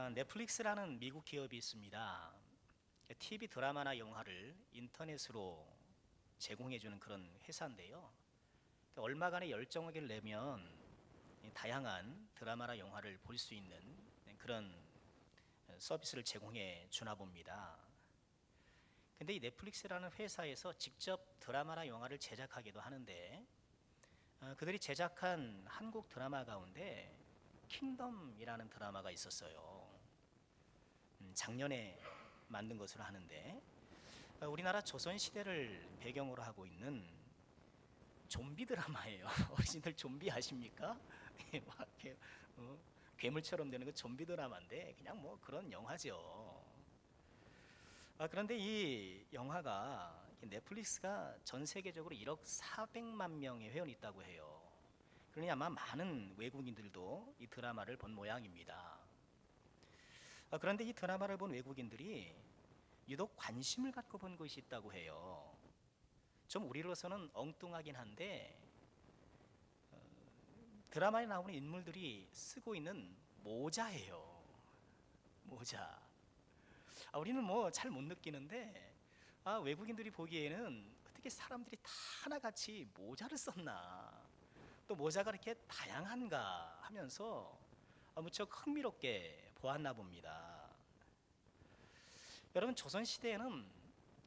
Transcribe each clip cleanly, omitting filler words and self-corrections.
넷플릭스라는 미국 기업이 있습니다. TV 드라마나 영화를 인터넷으로 제공해주는 그런 회사인데요. 얼마간의 열정을 내면 다양한 드라마나 영화를 볼 수 있는 그런 서비스를 제공해 주나 봅니다. 근데 이 넷플릭스라는 회사에서 직접 드라마나 영화를 제작하기도 하는데 그들이 제작한 한국 드라마 가운데 킹덤이라는 드라마가 있었어요. 작년에 만든 것으로 하는데 우리나라 조선 시대를 배경으로 하고 있는 좀비 드라마예요. 어르신들 좀비 아십니까? 막 이렇게, 괴물처럼 되는 그 좀비 드라마인데 그냥 뭐 그런 영화죠. 그런데 이 영화가 넷플릭스가 전 세계적으로 1억 400만 명의 회원이 있다고 해요. 그러니 아마 많은 외국인들도 이 드라마를 본 모양입니다. 그런데 이 드라마를 본 외국인들이 유독 관심을 갖고 본 것이 있다고 해요. 좀 우리로서는 엉뚱하긴 한데 드라마에 나오는 인물들이 쓰고 있는 모자예요. 모자. 우리는 뭐 잘 못 느끼는데 외국인들이 보기에는 어떻게 사람들이 다 하나같이 모자를 썼나, 또 모자가 이렇게 다양한가 하면서 무척 흥미롭게 보았나 봅니다. 여러분, 조선시대에는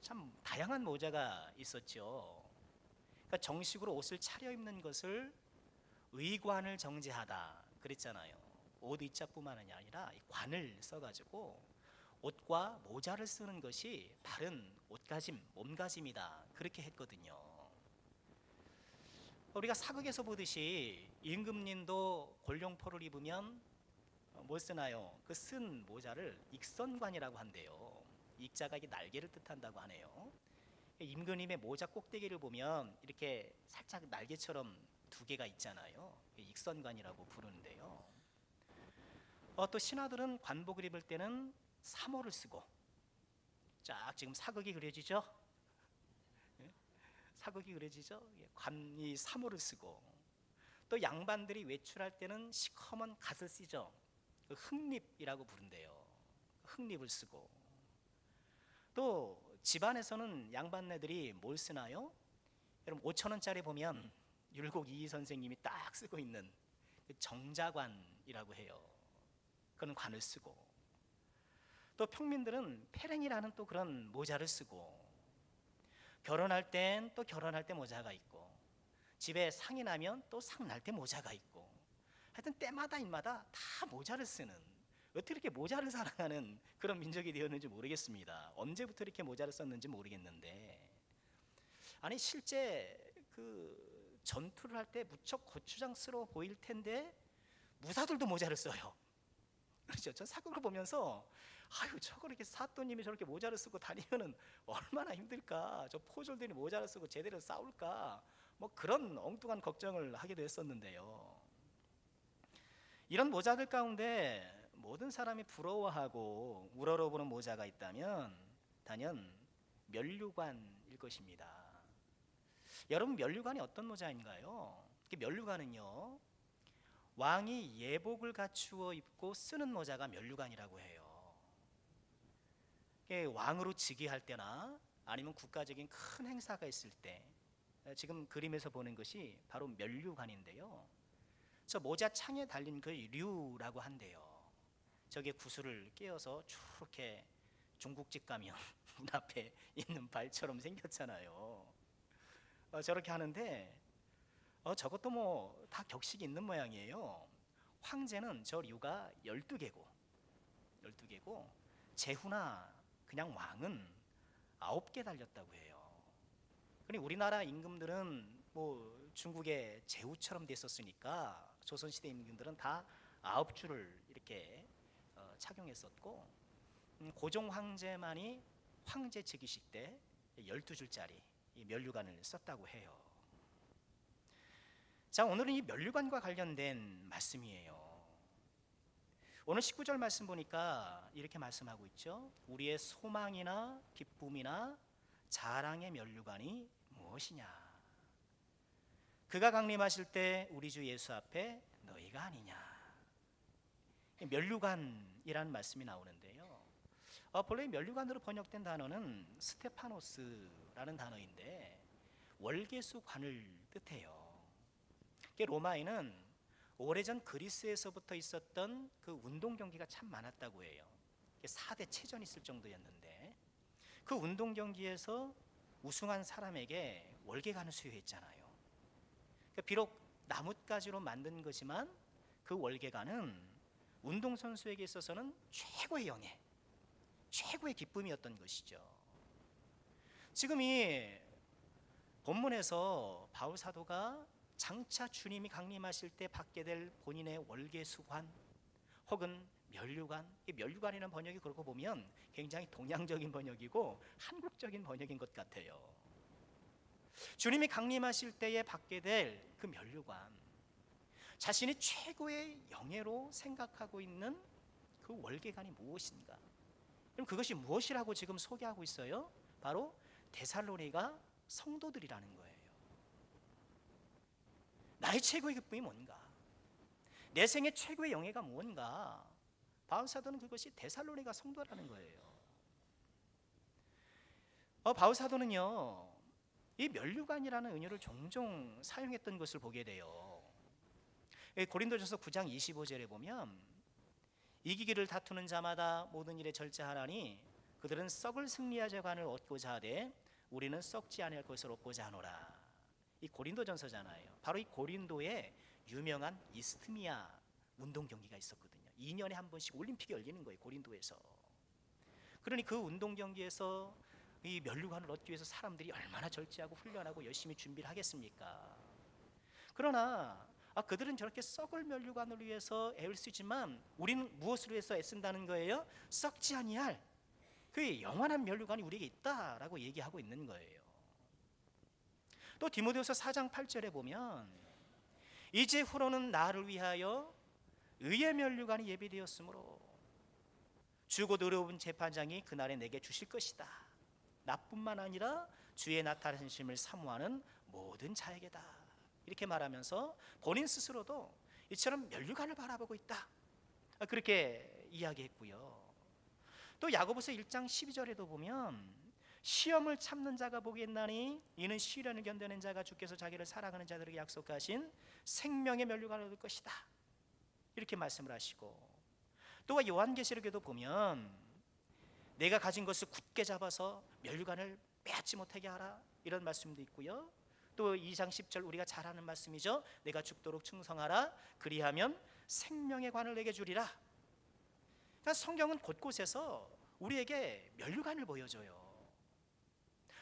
참 다양한 모자가 있었죠. 그러니까 정식으로 옷을 차려입는 것을 의관을 정제하다 그랬잖아요. 옷 의자뿐만 아니라 관을 써가지고 옷과 모자를 쓰는 것이 바른 옷가짐, 몸가짐이다 그렇게 했거든요. 우리가 사극에서 보듯이 임금님도 골룡포를 입으면 뭘 쓰나요? 그 쓴 모자를 익선관이라고 한대요. 익자가 이게 날개를 뜻한다고 하네요. 임금님의 모자 꼭대기를 보면 이렇게 살짝 날개처럼 두 개가 있잖아요. 익선관이라고 부르는데요. 또 신하들은 관복을 입을 때는 사모를 쓰고, 쫙 지금 사극이 그려지죠? 예? 사극이 그려지죠? 관이 사모를 쓰고, 또 양반들이 외출할 때는 시커먼 갓을 쓰죠. 그 흑립이라고 부른대요. 흑립을 쓰고, 또 집안에서는 양반네들이 뭘 쓰나요? 여러분 5천 원짜리 보면 율곡 이희 선생님이 딱 쓰고 있는 그 정자관이라고 해요. 그런 관을 쓰고, 또 평민들은 페랭이라는 또 그런 모자를 쓰고, 결혼할 땐 또 결혼할 때 모자가 있고, 집에 상이 나면 또 상 날 때 모자가 있고, 하여튼 때마다 일마다 다 모자를 쓰는, 어떻게 이렇게 모자를 사랑하는 그런 민족이 되었는지 모르겠습니다. 언제부터 이렇게 모자를 썼는지 모르겠는데, 아니 실제 그 전투를 할 때 무척 고추장스러워 보일 텐데 무사들도 모자를 써요. 그렇죠. 전 사극을 보면서 아유, 저걸 이렇게 사또님이 저렇게 모자를 쓰고 다니면은 얼마나 힘들까, 저 포졸들이 모자를 쓰고 제대로 싸울까, 뭐 그런 엉뚱한 걱정을 하기도 했었는데요. 이런 모자들 가운데 모든 사람이 부러워하고 우러러보는 모자가 있다면 단연 면류관일 것입니다. 여러분, 면류관이 어떤 모자인가요? 면류관은요, 왕이 예복을 갖추어 입고 쓰는 모자가 면류관이라고 해요. 왕으로 즉위할 때나 아니면 국가적인 큰 행사가 있을 때, 지금 그림에서 보는 것이 바로 면류관인데요. 저 모자 창에 달린 그 류라고 한대요. 저게 구슬을 끼워서 이렇게 중국집 가면 문 앞에 있는 발처럼 생겼잖아요. 저렇게 하는데 저것도 뭐 다 격식이 있는 모양이에요. 황제는 저 류가 12개고, 12개고 제후나 그냥 왕은 9개 달렸다고 해요. 그러니 우리나라 임금들은 뭐 중국의 제후처럼 됐었으니까 조선시대 임금들은 다 9줄을 이렇게 착용했었고, 고종 황제만이 황제 즉위식 때 12줄짜리 이 면류관을 썼다고 해요. 자, 오늘은 이 면류관과 관련된 말씀이에요. 오늘 19절 말씀 보니까 이렇게 말씀하고 있죠. 우리의 소망이나 기쁨이나 자랑의 면류관이 무엇이냐? 그가 강림하실 때 우리 주 예수 앞에 너희가 아니냐? 면류관이라는 말씀이 나오는데요. 본래 면류관으로 번역된 단어는 스테파노스라는 단어인데 월계수관을 뜻해요. 로마에는 오래전 그리스에서부터 있었던 그 운동 경기가 참 많았다고 해요. 4대 체전이 있을 정도였는데 그 운동 경기에서 우승한 사람에게 월계관을 수여했잖아요. 비록 나뭇가지로 만든 거지만 그 월계관은 운동선수에게 있어서는 최고의 영예, 최고의 기쁨이었던 것이죠. 지금 이 본문에서 바울 사도가 장차 주님이 강림하실 때 받게 될 본인의 월계수관 혹은 면류관, 이 면류관이라는 번역이 그렇고 보면 굉장히 동양적인 번역이고 한국적인 번역인 것 같아요. 주님이 강림하실 때에 받게 될 그 면류관, 자신이 최고의 영예로 생각하고 있는 그 월계관이 무엇인가? 그럼 그것이 무엇이라고 지금 소개하고 있어요? 바로 데살로니가 성도들이라는 거예요. 나의 최고의 기쁨이 뭔가? 내 생의 최고의 영예가 뭔가? 바울 사도는 그것이 데살로니가 성도라는 거예요. 바울 사도는요, 이 면류관이라는 은유를 종종 사용했던 것을 보게 돼요. 고린도전서 9장 25절에 보면 이기기를 다투는 자마다 모든 일에 절제하나니 그들은 썩을 승리하자 관을 얻고자 하되 우리는 썩지 아니할 것을 얻고자 하노라. 이 고린도전서잖아요. 바로 이 고린도에 유명한 이스트미아 운동 경기가 있었거든요. 2년에 한 번씩 올림픽이 열리는 거예요, 고린도에서. 그러니 그 운동 경기에서 이 면류관을 얻기 위해서 사람들이 얼마나 절제하고 훈련하고 열심히 준비를 하겠습니까? 그러나 그들은 저렇게 썩을 면류관을 위해서 애를 쓰지만 우리는 무엇을 위해서 애쓴다는 거예요? 썩지 아니할 그 영원한 면류관이 우리에게 있다라고 얘기하고 있는 거예요. 또 디모데후서 4장 8절에 보면 이제 후로는 나를 위하여 의의 면류관이 예비되었으므로 주곧 의로운 재판장이 그날에 내게 주실 것이다. 나뿐만 아니라 주의 나타나심을 사모하는 모든 자에게다. 이렇게 말하면서 본인 스스로도 이처럼 면류관을 바라보고 있다, 그렇게 이야기했고요. 또 야고보서 1장 12절에도 보면 시험을 참는 자가 복이있나니 이는 시련을 견뎌낸 자가 주께서 자기를 사랑하는 자들에게 약속하신 생명의 면류관을 얻을 것이다, 이렇게 말씀을 하시고, 또 요한계시록에도 보면 내가 가진 것을 굳게 잡아서 면류관을 빼앗지 못하게 하라, 이런 말씀도 있고요. 또 2장 10절 우리가 잘 아는 말씀이죠. 내가 죽도록 충성하라, 그리하면 생명의 관을 내게 주리라. 그러니까 성경은 곳곳에서 우리에게 면류관을 보여줘요.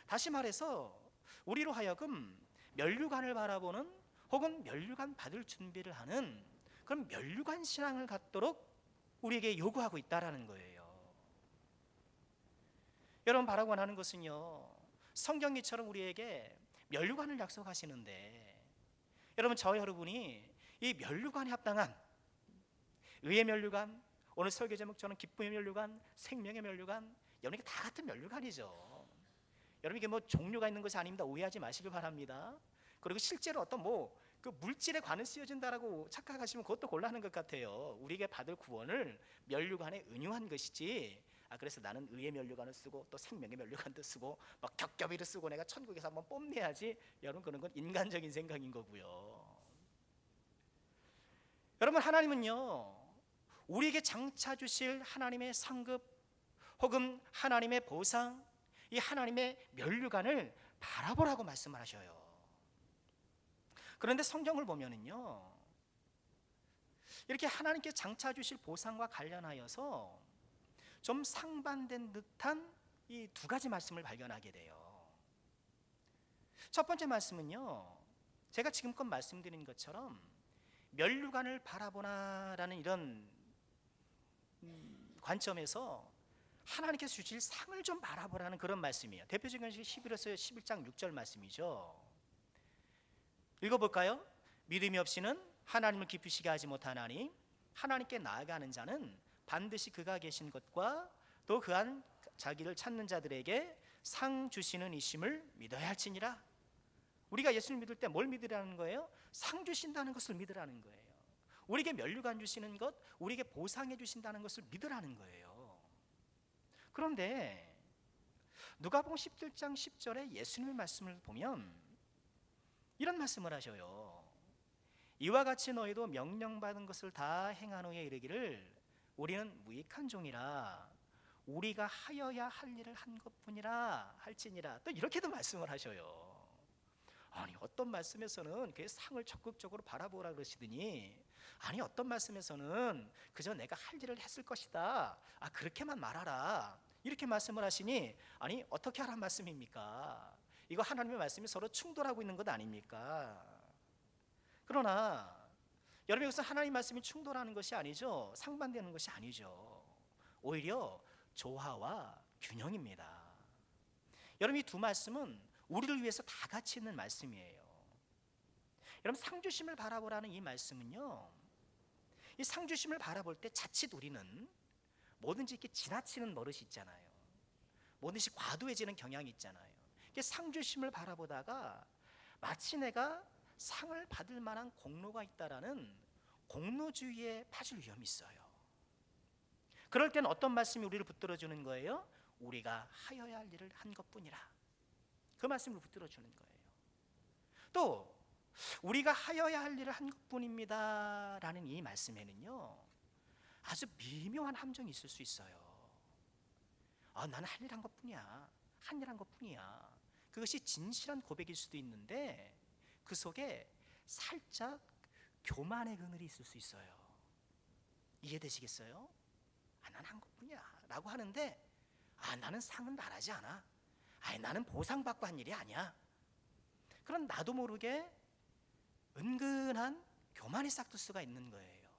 다시 말해서 우리로 하여금 면류관을 바라보는 혹은 면류관 받을 준비를 하는 그런 면류관 신앙을 갖도록 우리에게 요구하고 있다라는 거예요. 여러분, 바라고 하는 것은요, 성경이처럼 우리에게 면류관을 약속하시는데 여러분, 저 여러분이 이 면류관에 합당한 의의 면류관, 오늘 설교 제목처럼 기쁨의 면류관, 생명의 면류관, 여러분 이게 다 같은 면류관이죠. 여러분 이게 뭐 종류가 있는 것이 아닙니다. 오해하지 마시길 바랍니다. 그리고 실제로 어떤 그 물질에 관을 씌워진다라고 착각하시면 그것도 곤란한 것 같아요. 우리에게 받을 구원을 면류관에 은유한 것이지, 그래서 나는 의의 면류관을 쓰고 또 생명의 면류관도 쓰고 막 겹겹이를 쓰고 내가 천국에서 한번 뽐내야지, 여러분 그런 건 인간적인 생각인 거고요. 여러분, 하나님은요 우리에게 장차 주실 하나님의 상급 혹은 하나님의 보상, 이 하나님의 면류관을 바라보라고 말씀을 하셔요. 그런데 성경을 보면은요, 이렇게 하나님께 장차 주실 보상과 관련하여서 좀 상반된 듯한 이 두 가지 말씀을 발견하게 돼요. 첫 번째 말씀은요, 제가 지금껏 말씀드린 것처럼 면류관을 바라보나라는 이런 관점에서 하나님께서 주실 상을 좀 바라보라는 그런 말씀이에요. 대표적인 것이 11장 6절 말씀이죠. 읽어볼까요? 믿음이 없이는 하나님을 기쁘시게 하지 못하나니 하나님께 나아가는 자는 반드시 그가 계신 것과 또 그 안 자기를 찾는 자들에게 상 주시는 이심을 믿어야 할지니라. 우리가 예수를 믿을 때 뭘 믿으라는 거예요? 상 주신다는 것을 믿으라는 거예요. 우리에게 면류관 주시는 것, 우리에게 보상해 주신다는 것을 믿으라는 거예요. 그런데 누가복음 17장 10절에 예수님의 말씀을 보면 이런 말씀을 하셔요. 이와 같이 너희도 명령받은 것을 다 행한 후에 이르기를 우리는 무익한 종이라 우리가 하여야 할 일을 한 것뿐이라 할지니라. 또 이렇게도 말씀을 하셔요. 아니 어떤 말씀에서는 그 상을 적극적으로 바라보라 그러시더니 아니 어떤 말씀에서는 그저 내가 할 일을 했을 것이다, 그렇게만 말하라, 이렇게 말씀을 하시니 아니 어떻게 하란 말씀입니까? 이거 하나님의 말씀이 서로 충돌하고 있는 것 아닙니까? 그러나 여러분, 이것은 하나님 말씀이 충돌하는 것이 아니죠. 상반되는 것이 아니죠. 오히려 조화와 균형입니다. 여러분, 이 두 말씀은 우리를 위해서 다 같이 있는 말씀이에요. 여러분, 상주심을 바라보라는 이 말씀은요, 이 상주심을 바라볼 때 자칫 우리는 뭐든지 이렇게 지나치는 버릇이 있잖아요. 뭐든지 과도해지는 경향이 있잖아요. 상주심을 바라보다가 마치 내가 상을 받을 만한 공로가 있다라는 공로주의에 빠질 위험이 있어요. 그럴 때는 어떤 말씀이 우리를 붙들어주는 거예요? 우리가 하여야 할 일을 한 것뿐이라, 그 말씀을 붙들어주는 거예요. 또 우리가 하여야 할 일을 한 것뿐입니다 라는 이 말씀에는요, 아주 미묘한 함정이 있을 수 있어요. 나는 할 일 한 것뿐이야, 한 일 한 것뿐이야. 그것이 진실한 고백일 수도 있는데 그 속에 살짝 교만의 그늘이 있을 수 있어요. 이해되시겠어요? 난 한 것뿐이야 라고 하는데 나는 상은 바라지 않아, 나는 보상받고 한 일이 아니야. 그런 나도 모르게 은근한 교만이 싹들 수가 있는 거예요.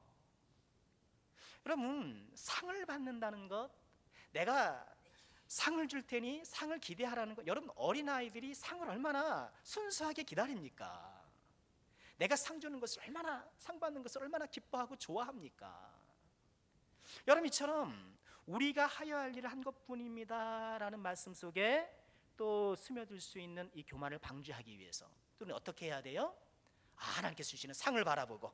여러분, 상을 받는다는 것, 내가 상을 줄 테니 상을 기대하라는 것, 여러분 어린아이들이 상을 얼마나 순수하게 기다립니까? 내가 상 주는 것을 얼마나, 상 받는 것을 얼마나 기뻐하고 좋아합니까? 여러분, 이처럼 우리가 하여야 할 일을 한 것뿐입니다 라는 말씀 속에 또 스며들 수 있는 이 교만을 방지하기 위해서 또는 어떻게 해야 돼요? 하나님께서 주시는 상을 바라보고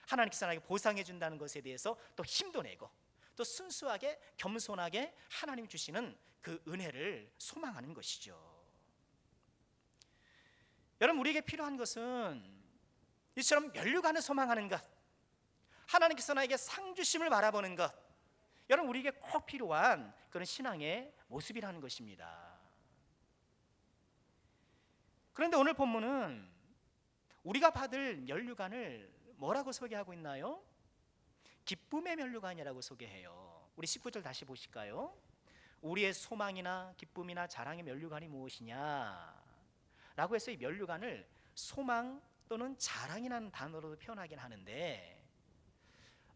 하나님께서 나에게 보상해 준다는 것에 대해서 또 힘도 내고 또 순수하게 겸손하게 하나님이 주시는 그 은혜를 소망하는 것이죠. 여러분, 우리에게 필요한 것은 이처럼 면류관을 소망하는 것, 하나님께서 나에게 상 주심을 바라보는 것, 여러분 우리에게 꼭 필요한 그런 신앙의 모습이라는 것입니다. 그런데 오늘 본문은 우리가 받을 면류관을 뭐라고 소개하고 있나요? 기쁨의 면류관이라고 소개해요. 우리 19절 다시 보실까요? 우리의 소망이나 기쁨이나 자랑의 면류관이 무엇이냐 라고 해서 이 면류관을 소망 또는 자랑이라는 단어로도 표현하긴 하는데,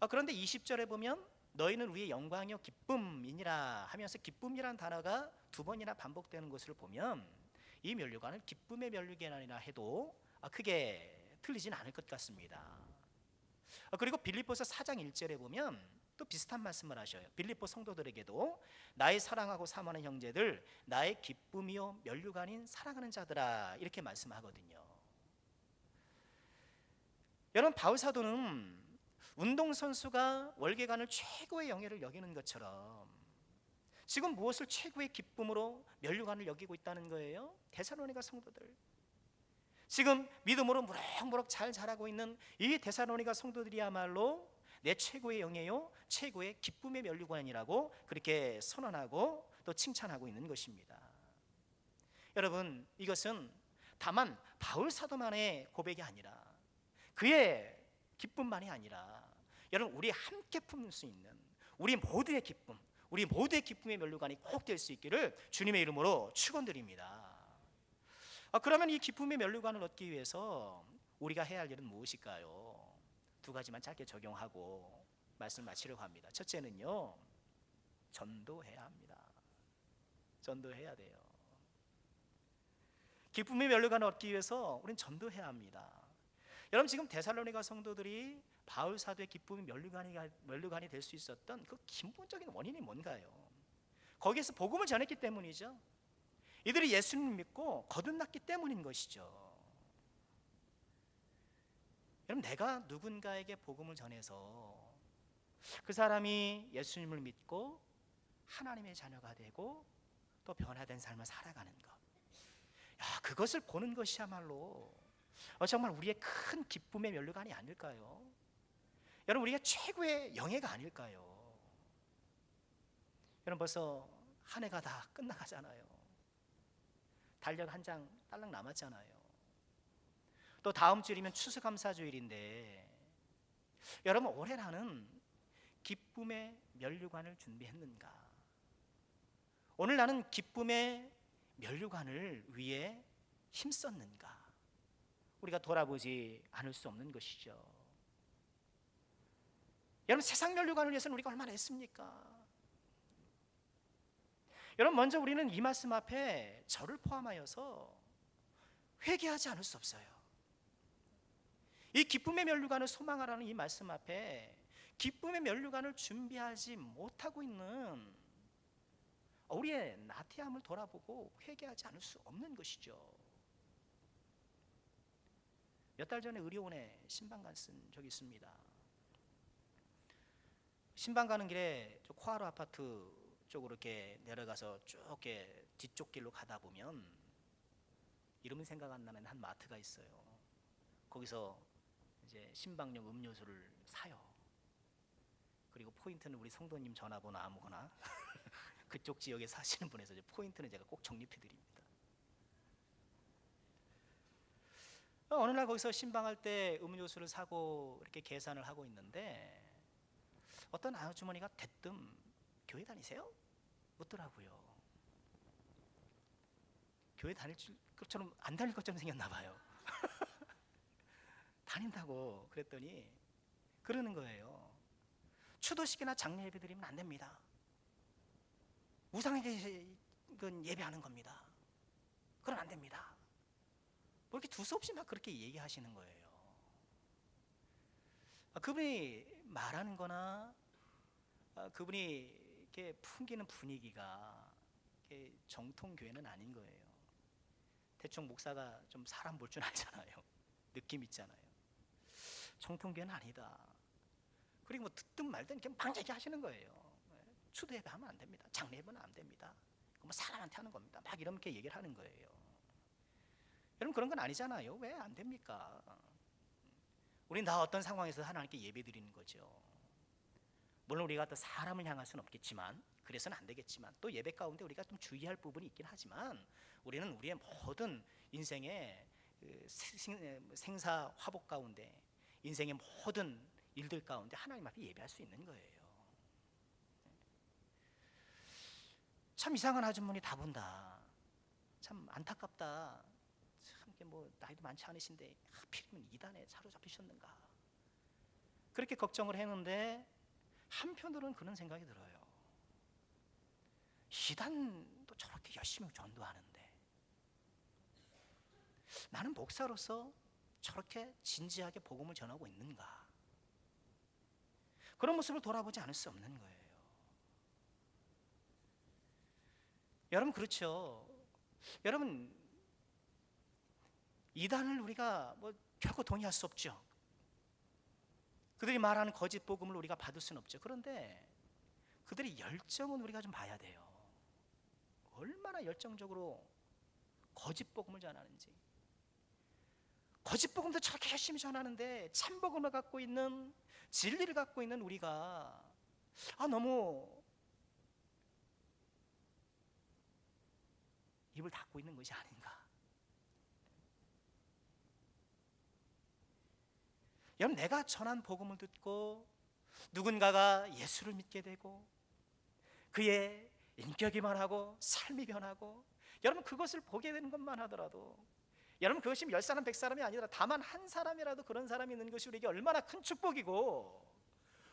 그런데 20절에 보면 너희는 우리의 영광이요 기쁨이니라 하면서 기쁨이라는 단어가 두 번이나 반복되는 것을 보면 이 면류관을 기쁨의 면류관이라 해도 크게 틀리진 않을 것 같습니다. 그리고 빌립보서 4장 1절에 보면 또 비슷한 말씀을 하셔요. 빌립보 성도들에게도 나의 사랑하고 사모하는 형제들, 나의 기쁨이요 면류관인 사랑하는 자들아, 이렇게 말씀하거든요. 여러분, 바울 사도는 운동선수가 월계관을 최고의 영예를 여기는 것처럼 지금 무엇을 최고의 기쁨으로 면류관을 여기고 있다는 거예요? 데살로니가 성도들, 지금 믿음으로 무럭무럭 잘 자라고 있는 이 데살로니가 성도들이야말로 내 최고의 영예요 최고의 기쁨의 면류관이라고 그렇게 선언하고 또 칭찬하고 있는 것입니다. 여러분, 이것은 다만 바울 사도만의 고백이 아니라 그의 기쁨만이 아니라 여러분 우리 함께 품을 수 있는 우리 모두의 기쁨, 우리 모두의 기쁨의 면류관이 꼭 될 수 있기를 주님의 이름으로 축원드립니다. 그러면 이 기쁨의 면류관을 얻기 위해서 우리가 해야 할 일은 무엇일까요? 두 가지만 짧게 적용하고 말씀 마치려고 합니다. 첫째는요, 전도해야 합니다. 전도해야 돼요. 기쁨의 면류관을 얻기 위해서 우리는 전도해야 합니다. 여러분, 지금 데살로니가 성도들이 바울 사도의 기쁨의 면류관이 될 수 있었던 그 근본적인 원인이 뭔가요? 거기에서 복음을 전했기 때문이죠. 이들이 예수님을 믿고 거듭났기 때문인 것이죠. 여러분, 내가 누군가에게 복음을 전해서 그 사람이 예수님을 믿고 하나님의 자녀가 되고 또 변화된 삶을 살아가는 것, 그것을 보는 것이야말로 정말 우리의 큰 기쁨의 면류관이 아닐까요? 여러분, 우리가 최고의 영예가 아닐까요? 여러분, 벌써 한 해가 다 끝나가잖아요. 달력 한 장 딸랑 남았잖아요. 또 다음 주일이면 추수감사주일인데, 여러분, 올해 나는 기쁨의 면류관을 준비했는가? 오늘 나는 기쁨의 면류관을 위해 힘썼는가? 우리가 돌아보지 않을 수 없는 것이죠. 여러분, 세상 면류관을 위해서는 우리가 얼마나 했습니까? 여러분, 먼저 우리는 이 말씀 앞에 저를 포함하여서 회개하지 않을 수 없어요. 이 기쁨의 면류관을 소망하라는 이 말씀 앞에 기쁨의 면류관을 준비하지 못하고 있는 우리의 나태함을 돌아보고 회개하지 않을 수 없는 것이죠. 몇 달 전에 의료원에 신방간 쓴 적이 있습니다. 신방 가는 길에 코하루 아파트 쪽으로 이렇게 내려가서 쭉 이렇게 뒤쪽 길로 가다 보면 이름은 생각 안 나는 한 마트가 있어요. 거기서 이제 신방용 음료수를 사요. 그리고 포인트는 우리 성도님 전화번호 아무거나 그쪽 지역에 사시는 분에서 이제 포인트는 제가 꼭 적립해 드립니다. 어느 날 거기서 신방할 때 음료수를 사고 이렇게 계산을 하고 있는데 어떤 아주머니가 대뜸 교회 다니세요? 묻더라고요. 교회 다닐 것처럼 안 다닐 것처럼 생겼나 봐요. 다닌다고 그랬더니 그러는 거예요. 추도식이나 장례 예배 드리면 안 됩니다. 우상에게 예배하는 겁니다. 그럼 안 됩니다. 뭐 이렇게 두서없이 막 그렇게 얘기하시는 거예요. 그분이 말하는 거나 그분이 이렇게 풍기는 분위기가 이렇게 정통교회는 아닌 거예요. 대충 목사가 좀 사람 볼 줄 알잖아요. 느낌 있잖아요. 정통교회는 아니다. 그리고 뭐 듣든 말든 이렇게 막 얘기하시는 거예요. 추도 예배하면 안 됩니다. 장례 예배는 안 됩니다. 뭐 사람한테 하는 겁니다. 막 이렇게 얘기를 하는 거예요. 여러분, 그런 건 아니잖아요. 왜 안 됩니까? 우린 다 어떤 상황에서 하나님께 예배 드리는 거죠. 물론 우리가 또 사람을 향할 수는 없겠지만, 그래서는 안 되겠지만, 또 예배 가운데 우리가 좀 주의할 부분이 있긴 하지만, 우리는 우리의 모든 인생의 생사 화복 가운데, 인생의 모든 일들 가운데 하나님 앞에 예배할 수 있는 거예요. 참 이상한 아주머니 다 본다. 참 안타깝다. 참 뭐 나이도 많지 않으신데 하필이면 이단에 사로잡히셨는가. 그렇게 걱정을 했는데 한편으로는 그런 생각이 들어요. 이단도 저렇게 열심히 전도하는데 나는 목사로서 저렇게 진지하게 복음을 전하고 있는가. 그런 모습을 돌아보지 않을 수 없는 거예요. 여러분, 그렇죠. 여러분, 이단을 우리가 뭐 결코 동의할 수 없죠. 그들이 말하는 거짓 복음을 우리가 받을 수는 없죠. 그런데 그들의 열정은 우리가 좀 봐야 돼요. 얼마나 열정적으로 거짓 복음을 전하는지. 거짓 복음도 저렇게 열심히 전하는데 참 복음을 갖고 있는, 진리를 갖고 있는 우리가 너무 입을 닫고 있는 것이 아닌가. 여러분, 내가 전한 복음을 듣고 누군가가 예수를 믿게 되고 그의 인격이 변하고 삶이 변하고, 여러분, 그것을 보게 되는 것만 하더라도, 여러분, 그것이 10사람 100사람이 아니라 다만 한 사람이라도 그런 사람이 있는 것이 우리에게 얼마나 큰 축복이고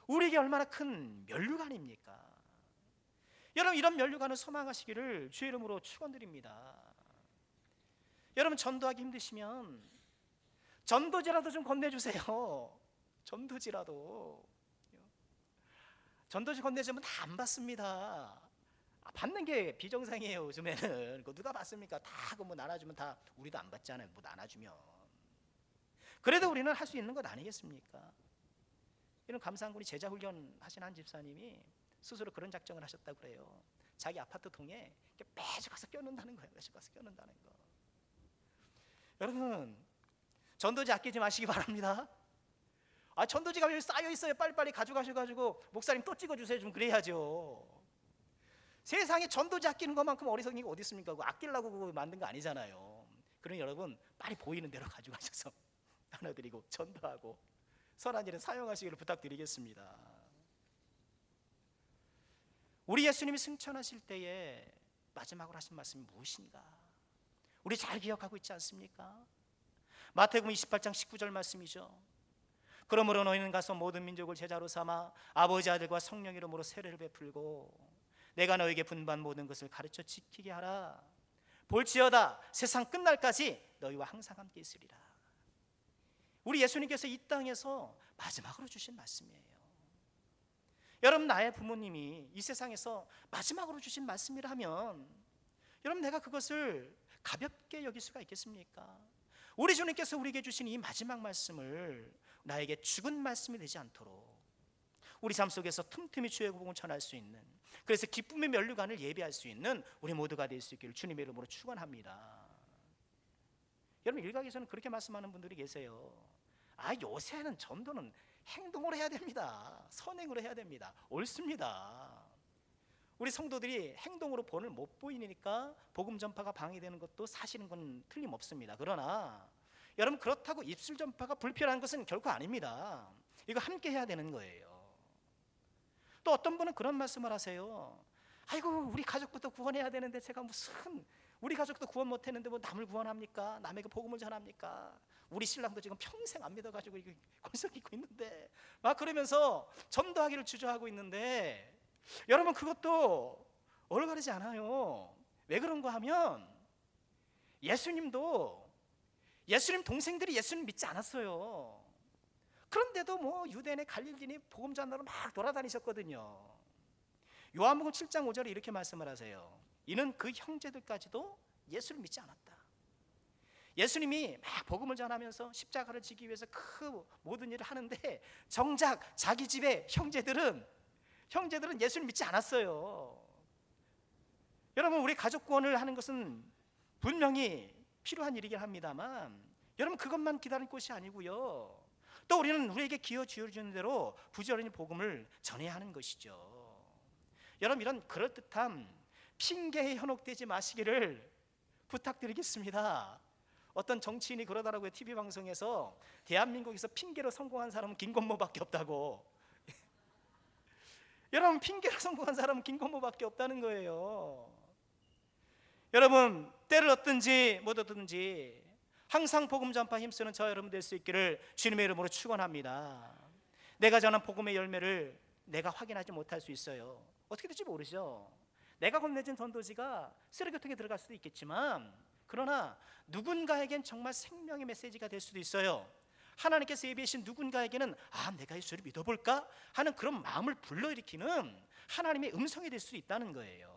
우리에게 얼마나 큰 면류관입니까? 여러분, 이런 면류관을 소망하시기를 주의 이름으로 축원드립니다. 여러분, 전도하기 힘드시면 전도지라도 좀 건네주세요. 전도지라도. 전도지 건네주면 다 안 받습니다. 받는 게 비정상이에요. 요즘에는 그거 누가 받습니까? 다 그거 뭐 나눠주면 다 우리도 안 받잖아요. 뭐 나눠주면. 그래도 우리는 할 수 있는 것 아니겠습니까? 이런 감사한군이 제자훈련 하신 한 집사님이 스스로 그런 작정을 하셨다고 그래요. 자기 아파트 동에 매주 가서 껴놓는다는 거예요. 매주 가서 껴놓는다는 거. 여러분, 전도지 아끼지 마시기 바랍니다. 전도지가 여기 쌓여 있어요. 빨리빨리 가져가셔가지고 목사님 또 찍어주세요. 좀 그래야죠. 세상에 전도지 아끼는 것만큼 어리석은 게 어디 있습니까? 그거 아끼려고 그거 만든 거 아니잖아요. 그러니 여러분, 빨리 보이는 대로 가져가셔서 나눠드리고 전도하고 선한 일에 사용하시기를 부탁드리겠습니다. 우리 예수님이 승천하실 때에 마지막으로 하신 말씀이 무엇인가? 우리 잘 기억하고 있지 않습니까? 마태복음 28장 19절 말씀이죠. 그러므로 너희는 가서 모든 민족을 제자로 삼아 아버지 아들과 성령 이름으로 세례를 베풀고 내가 너에게 분반 모든 것을 가르쳐 지키게 하라. 볼지어다 세상 끝날까지 너희와 항상 함께 있으리라. 우리 예수님께서 이 땅에서 마지막으로 주신 말씀이에요. 여러분, 나의 부모님이 이 세상에서 마지막으로 주신 말씀이라면 여러분, 내가 그것을 가볍게 여길 수가 있겠습니까? 우리 주님께서 우리에게 주신 이 마지막 말씀을 나에게 죽은 말씀이 되지 않도록 우리 삶 속에서 틈틈이 주의 복음을 전할 수 있는, 그래서 기쁨의 면류관을 예비할 수 있는 우리 모두가 될 수 있기를 주님의 이름으로 축원합니다. 여러분, 일각에서는 그렇게 말씀하는 분들이 계세요. 요새는 전도는 행동으로 해야 됩니다. 선행으로 해야 됩니다. 옳습니다. 우리 성도들이 행동으로 본을 못 보이니까 복음 전파가 방해되는 것도 사실은 건 틀림없습니다. 그러나 여러분, 그렇다고 입술 전파가 불필요한 것은 결코 아닙니다. 이거 함께 해야 되는 거예요. 또 어떤 분은 그런 말씀을 하세요. 아이고, 우리 가족부터 구원해야 되는데 제가 무슨 우리 가족도 구원 못했는데 뭐 남을 구원합니까? 남에게 복음을 전합니까? 우리 신랑도 지금 평생 안 믿어가지고 이거 골석 입고 있는데 막 그러면서 전도하기를 주저하고 있는데, 여러분, 그것도 올바르지 않아요. 왜 그런가 하면 예수님도 예수님 동생들이 예수님 믿지 않았어요. 그런데도 뭐 유대인의 갈릴리니 복음 전하러 막 돌아다니셨거든요. 요한복음 7장 5절에 이렇게 말씀을 하세요. 이는 그 형제들까지도 예수를 믿지 않았다. 예수님이 막 복음을 전하면서 십자가를 지기 위해서 그 모든 일을 하는데 정작 자기 집의 형제들은 예수를 믿지 않았어요. 여러분, 우리 가족 구원을 하는 것은 분명히 필요한 일이긴 합니다만 여러분, 그것만 기다릴 것이 아니고요, 또 우리는 우리에게 기어 주어지는 대로 부지런히 복음을 전해야 하는 것이죠. 여러분, 이런 그럴듯한 핑계에 현혹되지 마시기를 부탁드리겠습니다. 어떤 정치인이 그러더라고요. TV 방송에서 대한민국에서 핑계로 성공한 사람은 김건모밖에 없다고. 여러분, 핑계로 성공한 사람은 김건모밖에 없다는 거예요. 여러분, 때를 얻든지 못 얻든지 항상 복음 전파 힘쓰는 저 여러분 될 수 있기를 주님의 이름으로 축원합니다. 내가 전한 복음의 열매를 내가 확인하지 못할 수 있어요. 어떻게 될지 모르죠. 내가 건네진 전도지가 쓰레기통에 들어갈 수도 있겠지만, 그러나 누군가에겐 정말 생명의 메시지가 될 수도 있어요. 하나님께서 예비하신 누군가에게는 내가 예수를 믿어볼까 하는 그런 마음을 불러일으키는 하나님의 음성이 될 수 있다는 거예요.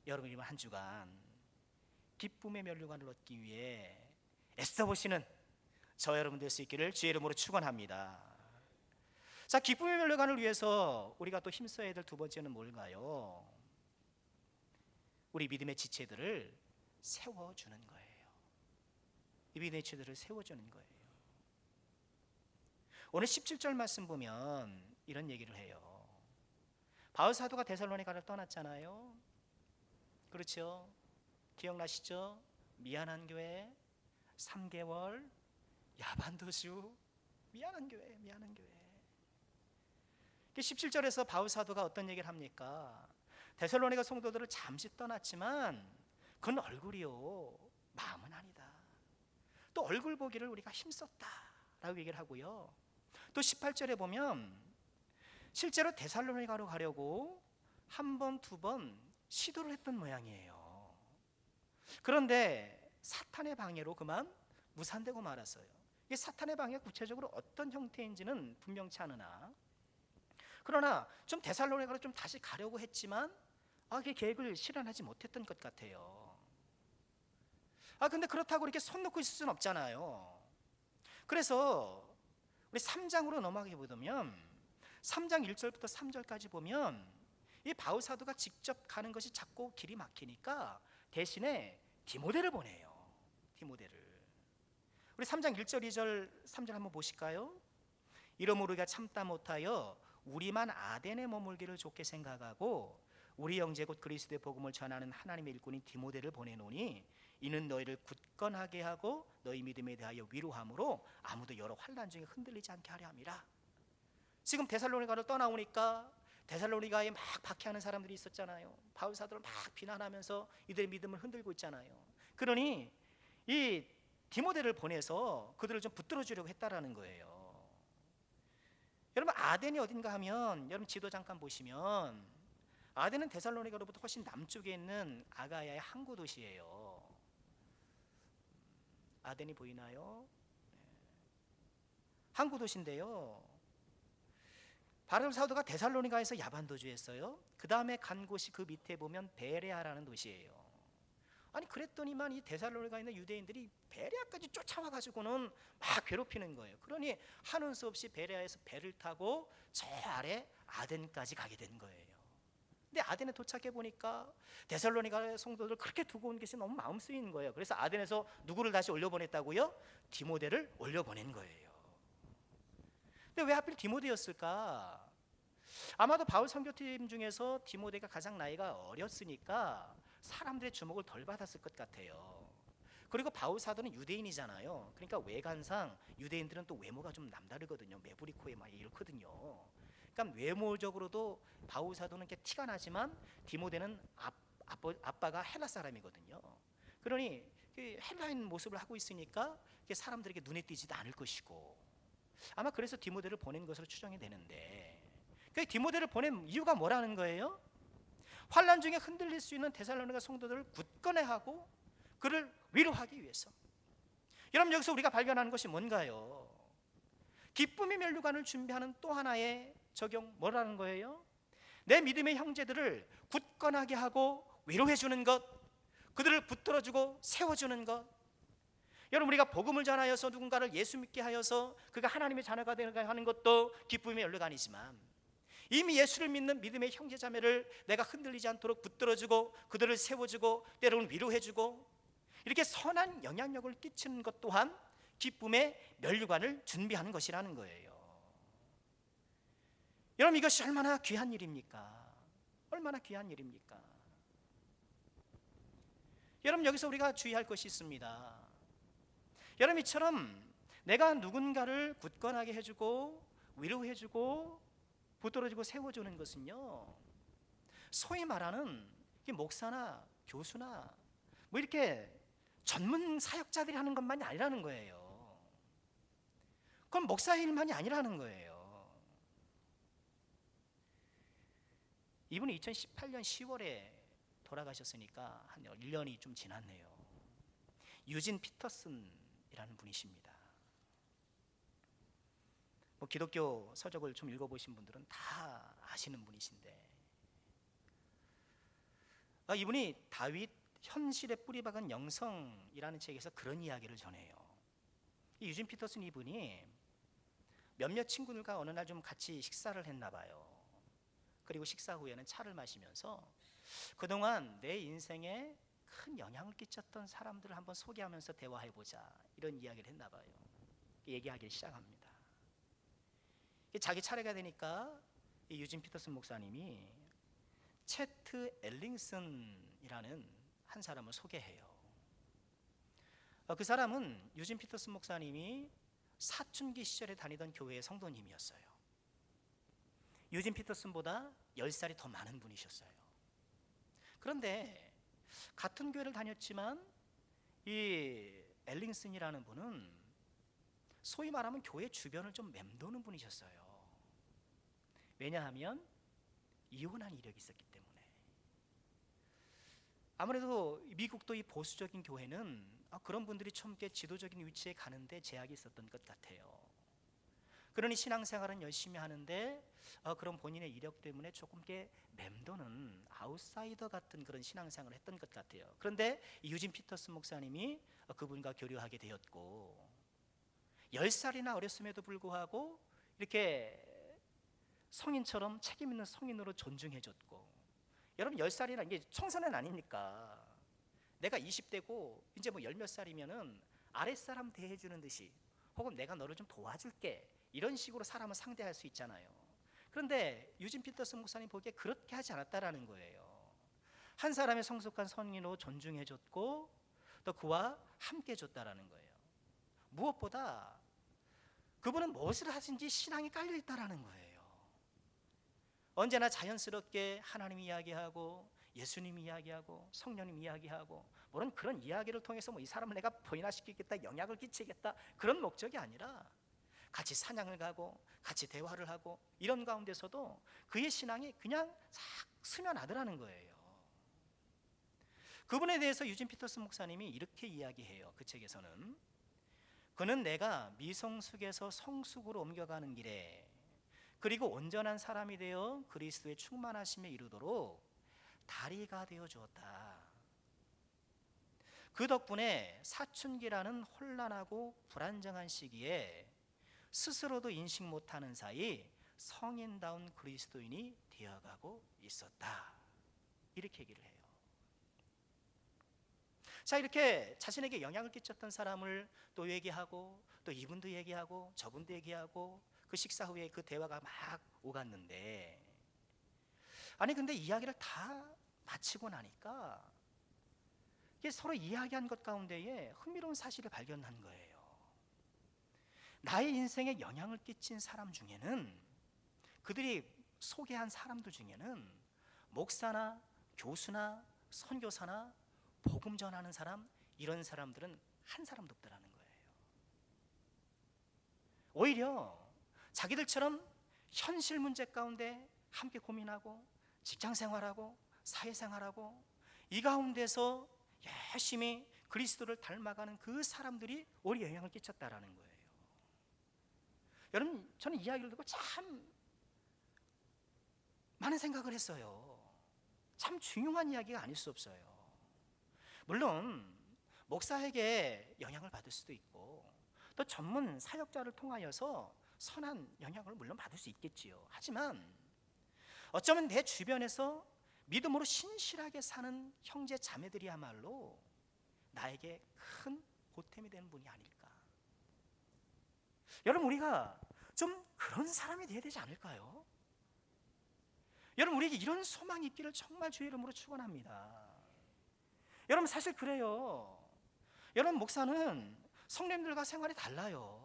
여러분, 이번 한 주간 기쁨의 면류관을 얻기 위해 애써보시는 저 여러분 될 수 있기를 주의 이름으로 축원합니다. 자, 기쁨의 면류관을 위해서 우리가 또 힘써야 될 두 번째는 뭘까요? 우리 믿음의 지체들을 세워주는 거예요. 이 믿음의 지체들을 세워주는 거예요. 오늘 17절 말씀 보면 이런 얘기를 해요. 바울 사도가 데살로니가를 떠났잖아요. 그렇죠? 기억나시죠? 미안한 교회, 3개월, 야반도주, 미안한 교회. 17절에서 바울 사도가 어떤 얘기를 합니까? 데살로니가 성도들을 잠시 떠났지만 그건 얼굴이요, 마음은 아니다. 또 얼굴 보기를 우리가 힘썼다라고 얘기를 하고요. 또 18절에 보면 실제로 데살로니가로 가려고 한 번, 두 번 시도를 했던 모양이에요. 그런데 사탄의 방해로 그만 무산되고 말았어요. 이 사탄의 방해가 구체적으로 어떤 형태인지는 분명치 않으나, 그러나 좀 데살로니가로 좀 다시 가려고 했지만 그 계획을 실현하지 못했던 것 같아요. 근데 그렇다고 이렇게 손 놓고 있을 수는 없잖아요. 그래서 우리 3장으로 넘어가게 보면 3장 1절부터 3절까지 보면 이 바울 사도가 직접 가는 것이 자꾸 길이 막히니까 대신에 디모데를 보내요. 디모데를. 우리 3장 1절 2절 3절 한번 보실까요? 이러므로 우리가 참다 못하여 우리만 아덴에 머물기를 좋게 생각하고 우리 형제 곧 그리스도의 복음을 전하는 하나님의 일꾼인 디모데를 보내노니 이는 너희를 굳건하게 하고 너희 믿음에 대하여 위로함으로 아무도 여러 환난 중에 흔들리지 않게 하려 함이라. 지금 데살로니가를 떠나오니까 데살로니가에 막 박해하는 사람들이 있었잖아요. 바울 사도를 막 비난하면서 이들의 믿음을 흔들고 있잖아요. 그러니 이 디모데를 보내서 그들을 좀 붙들어 주려고 했다라는 거예요. 여러분 아덴이 어딘가 하면 여러분 지도 잠깐 보시면 아덴은 데살로니가로부터 훨씬 남쪽에 있는 아가야의 항구 도시예요. 아덴이 보이나요? 항구 도시인데요. 바울 사도가 데살로니가에서 야반도주 했어요. 그 다음에 간 곳이 그 밑에 보면 베레아라는 도시예요. 아니 그랬더니만 이 데살로니가에 있는 유대인들이 베레아까지 쫓아와 가지고는 막 괴롭히는 거예요. 그러니 하는 수 없이 베레아에서 배를 타고 저 아래 아덴까지 가게 된 거예요. 근데 아덴에 도착해 보니까 데살로니가 성도들 그렇게 두고 온 것이 너무 마음 쓰이는 거예요. 그래서 아덴에서 누구를 다시 올려보냈다고요? 디모데를 올려보낸 거예요. 근데 왜 하필 디모데였을까? 아마도 바울 선교팀 중에서 디모데가 가장 나이가 어렸으니까 사람들의 주목을 덜 받았을 것 같아요. 그리고 바울 사도는 유대인이잖아요. 그러니까 외관상 유대인들은 또 외모가 좀 남다르거든요. 매부리 코에 막 이렇거든요. 그러니까 외모적으로도 바울 사도는 이렇게 티가 나지만 디모데는 아빠가 헬라 사람이거든요. 그러니 헬라인 모습을 하고 있으니까 사람들에게 눈에 띄지도 않을 것이고 아마 그래서 디모데를 보낸 것으로 추정이 되는데 그 디모데를 보낸 이유가 뭐라는 거예요? 환난 중에 흔들릴 수 있는 데살로니가 성도들을 굳건해 하고 그를 위로하기 위해서. 여러분 여기서 우리가 발견하는 것이 뭔가요? 기쁨의 면류관을 준비하는 또 하나의 적용 뭐라는 거예요? 내 믿음의 형제들을 굳건하게 하고 위로해 주는 것, 그들을 붙들어주고 세워주는 것. 여러분 우리가 복음을 전하여서 누군가를 예수 믿게 하여서 그가 하나님의 자녀가 되게 하는 것도 기쁨의 연료관이지만 이미 예수를 믿는 믿음의 형제자매를 내가 흔들리지 않도록 붙들어주고 그들을 세워주고 때로는 위로해주고 이렇게 선한 영향력을 끼치는 것 또한 기쁨의 면류관을 준비하는 것이라는 거예요. 여러분 이것이 얼마나 귀한 일입니까? 얼마나 귀한 일입니까? 여러분 여기서 우리가 주의할 것이 있습니다. 여러분 이처럼 내가 누군가를 굳건하게 해주고 위로해주고 붙들어주고 세워주는 것은요 소위 말하는 목사나 교수나 뭐 이렇게 전문 사역자들이 하는 것만이 아니라는 거예요. 그건 목사의 일만이 아니라는 거예요. 이분이 2018년 10월에 돌아가셨으니까 한 1년이 좀 지났네요. 유진 피터슨이라는 분이십니다. 뭐 기독교 서적을 좀 읽어보신 분들은 다 아시는 분이신데 이분이 다윗 현실에 뿌리박은 영성이라는 책에서 그런 이야기를 전해요. 이 유진 피터슨 이분이 몇몇 친구들과 어느 날 좀 같이 식사를 했나 봐요. 그리고 식사 후에는 차를 마시면서 그동안 내 인생에 큰 영향을 끼쳤던 사람들을 한번 소개하면서 대화해보자 이런 이야기를 했나 봐요. 얘기하기 시작합니다. 자기 차례가 되니까 이 유진 피터슨 목사님이 채트 엘링슨이라는 한 사람을 소개해요. 그 사람은 유진 피터슨 목사님이 사춘기 시절에 다니던 교회의 성도님이었어요. 유진 피터슨보다 10살이 더 많은 분이셨어요. 그런데 같은 교회를 다녔지만 이 엘링슨이라는 분은 소위 말하면 교회 주변을 좀 맴도는 분이셨어요. 왜냐하면 이혼한 이력이 있었기 때문에. 아무래도 미국도 이 보수적인 교회는 그런 분들이 좀 꽤 지도적인 위치에 가는데 제약이 있었던 것 같아요. 그러니 신앙생활은 열심히 하는데 그런 본인의 이력 때문에 조금 꽤 맴도는 아웃사이더 같은 그런 신앙생활을 했던 것 같아요. 그런데 유진 피터슨 목사님이 그분과 교류하게 되었고 10살이나 어렸음에도 불구하고 이렇게 성인처럼 책임 있는 성인으로 존중해줬고, 여러분 10살이나 이게 청소년 아니니까 내가 20대고 이제 뭐 열 몇 살이면은 아랫사람 대해주는 듯이, 혹은 내가 너를 좀 도와줄게, 이런 식으로 사람을 상대할 수 있잖아요. 그런데 유진 피터슨 목사님 보기에 그렇게 하지 않았다라는 거예요. 한 사람의 성숙한 성인으로 존중해줬고 또 그와 함께 해줬다라는 거예요. 무엇보다 그분은 무엇을 하든지 신앙이 깔려있다라는 거예요. 언제나 자연스럽게 하나님 이야기하고 예수님 이야기하고 성령님 이야기하고, 물론 그런 이야기를 통해서 뭐 이 사람을 내가 부인화시키겠다, 영향을 끼치겠다, 그런 목적이 아니라 같이 사냥을 가고 같이 대화를 하고, 이런 가운데서도 그의 신앙이 그냥 싹 스며나더라는 거예요. 그분에 대해서 유진 피터슨 목사님이 이렇게 이야기해요. 그 책에서는 그는 내가 미성숙에서 성숙으로 옮겨가는 길에, 그리고 온전한 사람이 되어 그리스도의 충만하심에 이르도록 다리가 되어 주었다. 그 덕분에 사춘기라는 혼란하고 불안정한 시기에 스스로도 인식 못하는 사이 성인다운 그리스도인이 되어가고 있었다. 이렇게 얘기를 해요. 자, 이렇게 자신에게 영향을 끼쳤던 사람을 또 얘기하고, 또 이분도 얘기하고 저분도 얘기하고, 그 식사 후에 그 대화가 막 오갔는데, 아니 근데 이야기를 다 마치고 나니까 이게 서로 이야기한 것 가운데에 흥미로운 사실을 발견한 거예요. 나의 인생에 영향을 끼친 사람 중에는, 그들이 소개한 사람들 중에는 목사나 교수나 선교사나 복음 전하는 사람, 이런 사람들은 한 사람도 없더라는 거예요. 오히려 자기들처럼 현실 문제 가운데 함께 고민하고 직장 생활하고 사회 생활하고 이 가운데서 열심히 그리스도를 닮아가는 그 사람들이 오히려 영향을 끼쳤다라는 거예요. 여러분, 저는 이 이야기를 듣고 참 많은 생각을 했어요. 참 중요한 이야기가 아닐 수 없어요. 물론 목사에게 영향을 받을 수도 있고 또 전문 사역자를 통하여서 선한 영향을 물론 받을 수 있겠지요. 하지만 어쩌면 내 주변에서 믿음으로 신실하게 사는 형제 자매들이야말로 나에게 큰 보탬이 되는 분이 아닐까. 여러분, 우리가 좀 그런 사람이 되어야 되지 않을까요? 여러분, 우리에게 이런 소망이 있기를 정말 주의 이름으로 축원합니다. 여러분, 사실 그래요. 여러분, 목사는 성도님들과 생활이 달라요.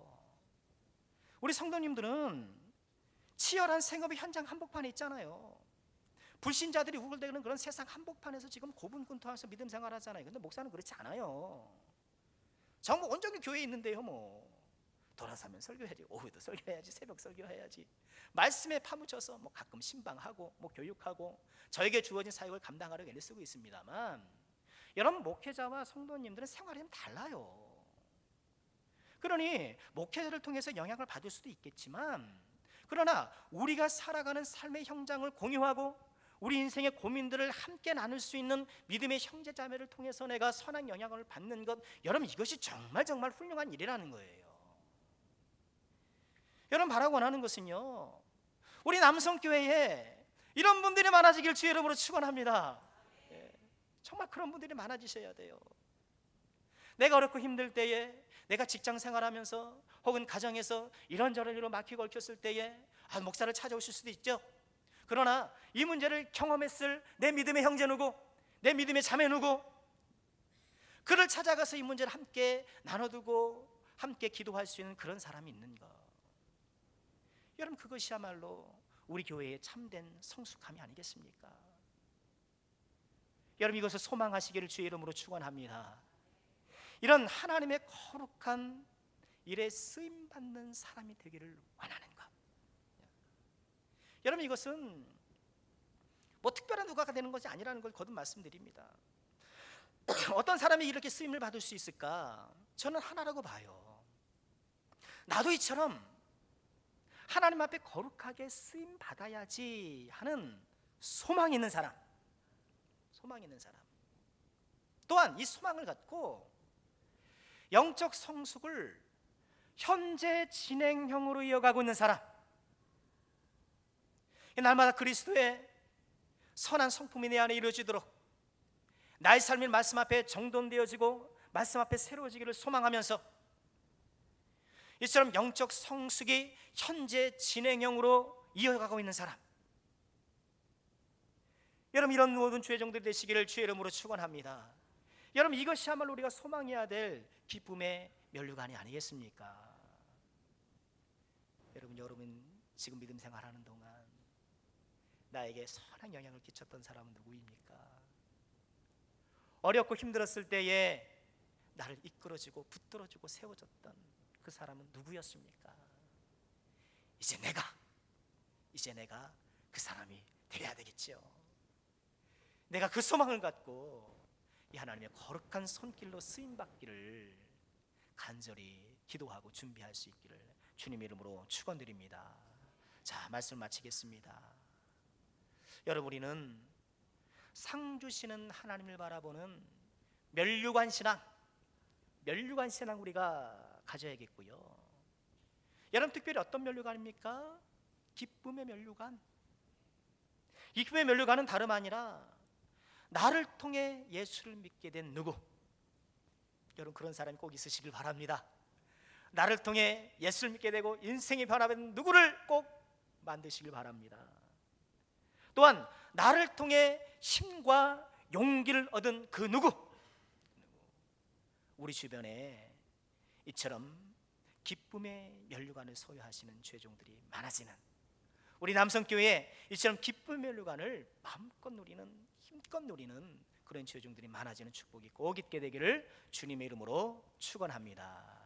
우리 성도님들은 치열한 생업의 현장 한복판에 있잖아요. 불신자들이 우글대는 그런 세상 한복판에서 지금 고분분투하면서 믿음 생활하잖아요. 근데 목사는 그렇지 않아요. 정말 온종일 교회에 있는데요. 뭐 돌아서면 설교해야지, 오후에도 설교해야지, 새벽 설교해야지, 말씀에 파묻혀서 뭐 가끔 신방하고 뭐 교육하고 저에게 주어진 사역을 감당하려고 애를 쓰고 있습니다만, 여러분, 목회자와 성도님들은 생활이 좀 달라요. 그러니 목회자를 통해서 영향을 받을 수도 있겠지만, 그러나 우리가 살아가는 삶의 현장을 공유하고 우리 인생의 고민들을 함께 나눌 수 있는 믿음의 형제자매를 통해서 내가 선한 영향을 받는 것, 여러분, 이것이 정말 정말 훌륭한 일이라는 거예요. 여러분, 바라고 원하는 것은요, 우리 남성교회에 이런 분들이 많아지길 주의 이름으로 축원합니다. 정말 그런 분들이 많아지셔야 돼요. 내가 어렵고 힘들 때에, 내가 직장 생활하면서 혹은 가정에서 이런저런 일로 막히고 얽혔을 때에 목사를 찾아오실 수도 있죠. 그러나 이 문제를 경험했을 내 믿음의 형제 누구, 내 믿음의 자매 누구, 그를 찾아가서 이 문제를 함께 나눠두고 함께 기도할 수 있는 그런 사람이 있는 것, 여러분, 그것이야말로 우리 교회의 참된 성숙함이 아니겠습니까? 여러분, 이것을 소망하시기를 주의 이름으로 축원합니다. 이런 하나님의 거룩한 일에 쓰임받는 사람이 되기를 원하는 것. 여러분, 이것은 뭐 특별한 누가가 되는 것이 아니라는 걸 거듭 말씀드립니다. 어떤 사람이 이렇게 쓰임을 받을 수 있을까? 저는 하나라고 봐요. 나도 이처럼 하나님 앞에 거룩하게 쓰임 받아야지 하는 소망이 있는 사람, 소망이 있는 사람, 또한 이 소망을 갖고 영적 성숙을 현재 진행형으로 이어가고 있는 사람, 날마다 그리스도의 선한 성품이 내 안에 이루어지도록 나의 삶이 말씀 앞에 정돈되어지고 말씀 앞에 새로워지기를 소망하면서 이처럼 영적 성숙이 현재 진행형으로 이어가고 있는 사람, 여러분 이런 모든 주의 종들이 되시기를 주의 이름으로 축원합니다. 여러분 이것이야말로 우리가 소망해야 될 기쁨의 면류관이 아니겠습니까? 여러분 지금 믿음 생활하는 동안 나에게 선한 영향을 끼쳤던 사람은 누구입니까? 어렵고 힘들었을 때에 나를 이끌어주고 붙들어주고 세워줬던 그 사람은 누구였습니까? 이제 내가 그 사람이 되어야 되겠죠. 내가 그 소망을 갖고 이 하나님의 거룩한 손길로 쓰임받기를 간절히 기도하고 준비할 수 있기를 주님의 이름으로 축원드립니다. 자, 말씀 마치겠습니다. 여러분 우리는 상 주시는 하나님을 바라보는 면류관 신앙 우리가 가져야겠고요. 여러분 특별히 어떤 면류관입니까? 기쁨의 면류관. 기쁨의 면류관은 다름 아니라 나를 통해 예수를 믿게 된 누구, 여러분 그런 사람이 꼭 있으시길 바랍니다. 나를 통해 예수를 믿게 되고 인생이 변화된 누구를 꼭 만드시길 바랍니다. 또한 나를 통해 힘과 용기를 얻은 그 누구, 우리 주변에 이처럼 기쁨의 면류관을 소유하시는 죄종들이 많아지는 우리 남성교회에 이처럼 기쁨의 면류관을 마음껏 누리는, 힘껏 누리는 그런 죄종들이 많아지는 축복이 꼭 있게 되기를 주님의 이름으로 축원합니다.